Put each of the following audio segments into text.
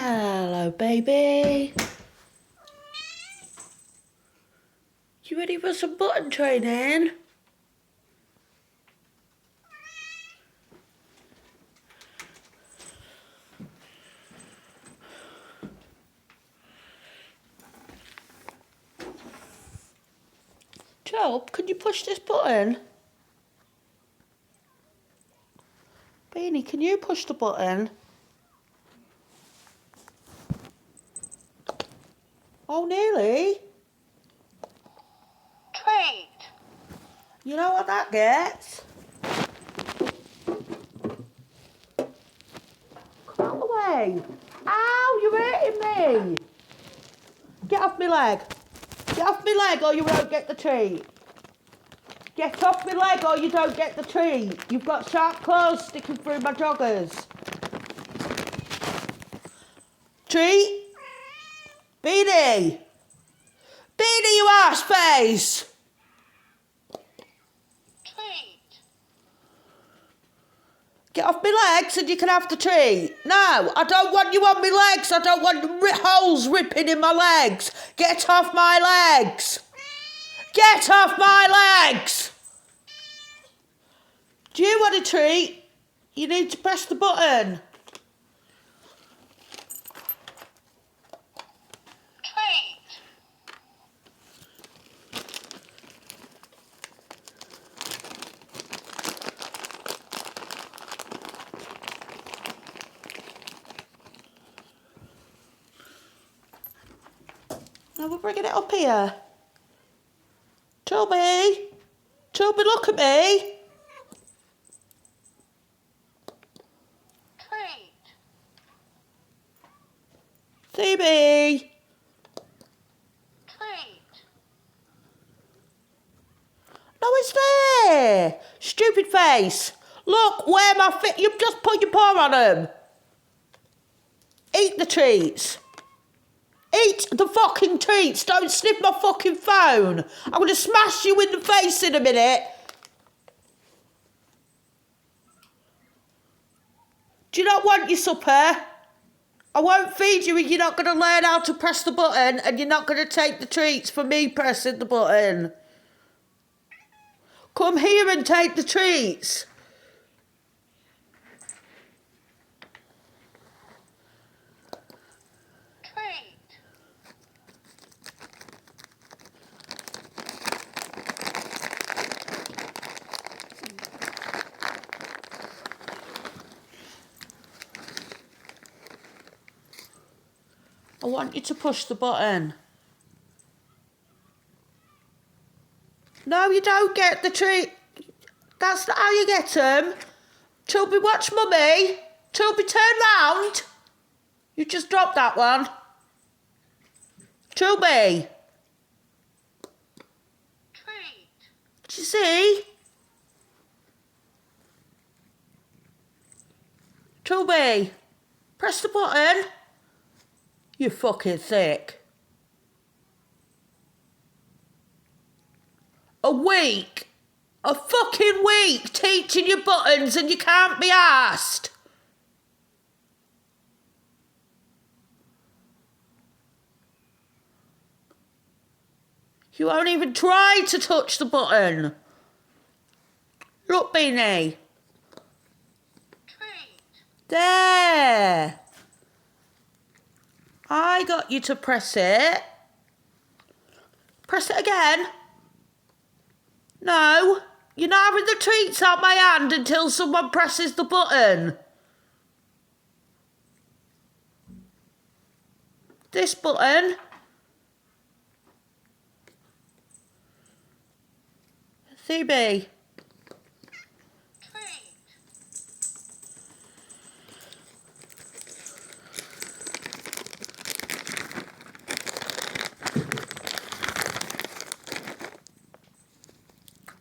Hello, baby. You ready for some button training? Job, can you push this button? Beanie, can you push the button? Oh, nearly. Treat. You know what that gets? Come out the way. Ow, you're hurting me. Get off my leg. Get off my leg or you won't get the treat. Get off my leg or you don't get the treat. You've got sharp claws sticking through my joggers. Treat. Beanie. Beanie, you arse face. Treat. Get off my legs and you can have the treat. No, I don't want you on my legs. I don't want holes ripping in my legs. Get off my legs. Get off my legs. Do you want a treat? You need to press the button. Treat. Now we're bringing it up here. Toby. Toby, look at me. Treat. ThE. Treat. No, it's there. Stupid face. Look where my feet. You've just put your paw on them. Eat the treats. Eat the fucking treats. Don't sniff my fucking phone. I'm going to smash you in the face in a minute. Do you not want your supper? I won't feed you if you're not going to learn how to press the button and you're not going to take the treats for me pressing the button. Come here and take the treats. Treat. I want you to push the button. No, you don't get the treat. That's not how you get them. Toby, watch mummy. Toby, turn round. You just dropped that one. Toby. Treat. Do you see? Toby, press the button. You fucking thick. A week. A fucking week teaching you buttons and you can't be asked. You won't even try to touch the button. Look, Beanie. Treat. There. I got you to press it. Press it again. No, you're not having the treats out my hand until someone presses the button. This button. ThE. Treat.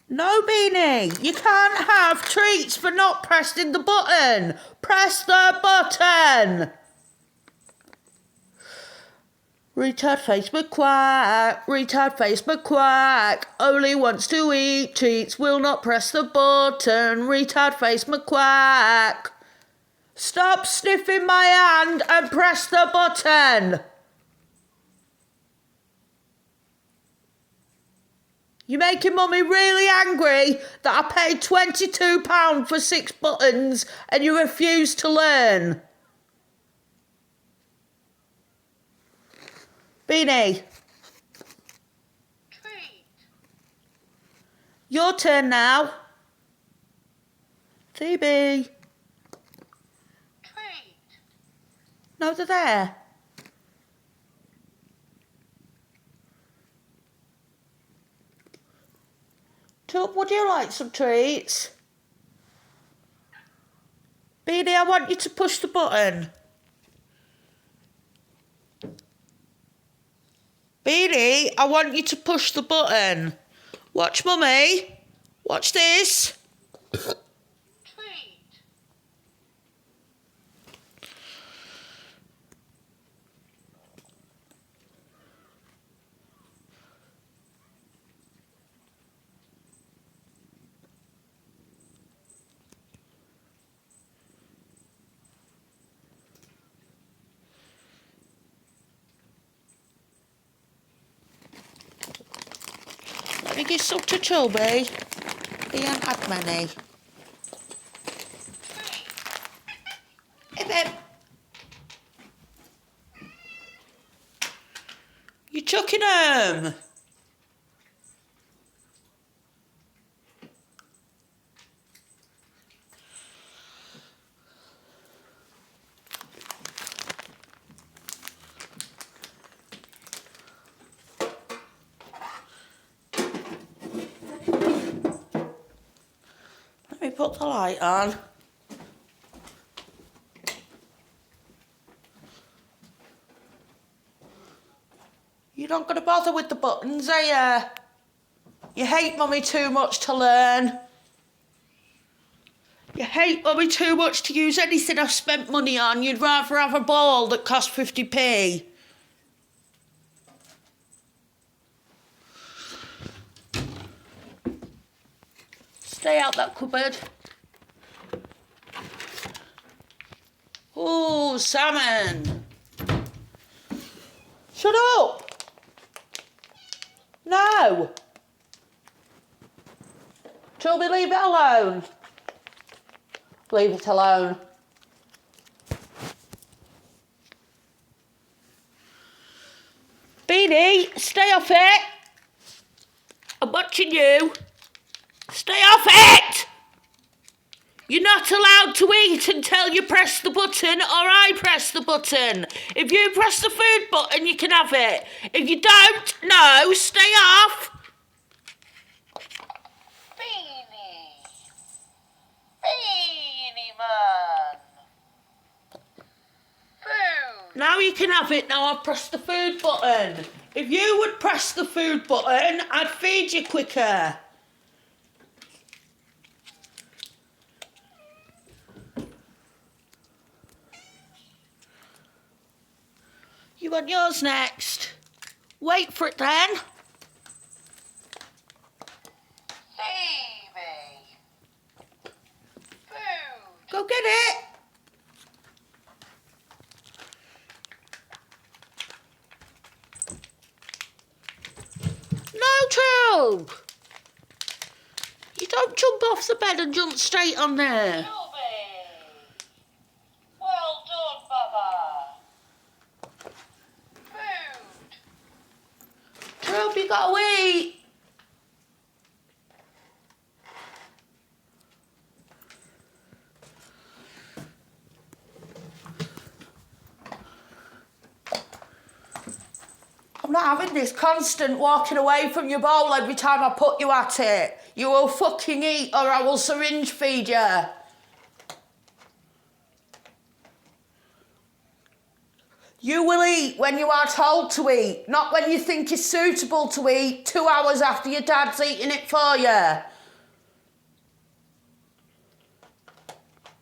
No, Beanie, you can't have treats for not pressing the button. Press the button. Retard face McQuack, retard face McQuack, only wants to eat treats, will not press the button. Retard face McQuack. Stop. Stop sniffing my hand and press the button. You're making Mummy really angry that I paid £22 for 6 buttons and you refuse to learn. Beanie. Treat. Your turn now. ThE. Treat. No, they're there. Tub, would you like some treats? Beanie, I want you to push the button. Beanie, I want you to push the button. Watch Mummy. Watch this. Treat. Let me give some to Chubby. He ain't had many. Hip hip. You chucking them? Let me put the light on. You're not going to bother with the buttons, are you? You hate Mummy too much to learn. You hate Mummy too much to use anything I've spent money on. You'd rather have a ball that cost 50p. Stay out that cupboard. Ooh, salmon. Shut up. No. Toby, leave it alone. Leave it alone. Beanie, stay off it. I'm watching you. Stay off it! You're not allowed to eat until you press the button or I press the button. If you press the food button, you can have it. If you don't, no, stay off. Beanie. Beanie man. Food. Now you can have it. Now I've pressed the food button. If you would press the food button, I'd feed you quicker. You want yours next? Wait for it then. Baby. Food. Go get it. No, Tube. You don't jump off the bed and jump straight on there. Chubby. Well done, Baba. Food. Tube, you gotta eat. I'm not having this constant walking away from your bowl every time I put you at it. You will fucking eat or I will syringe feed you. You will eat when you are told to eat, not when you think it's suitable to eat 2 hours after your dad's eating it for you.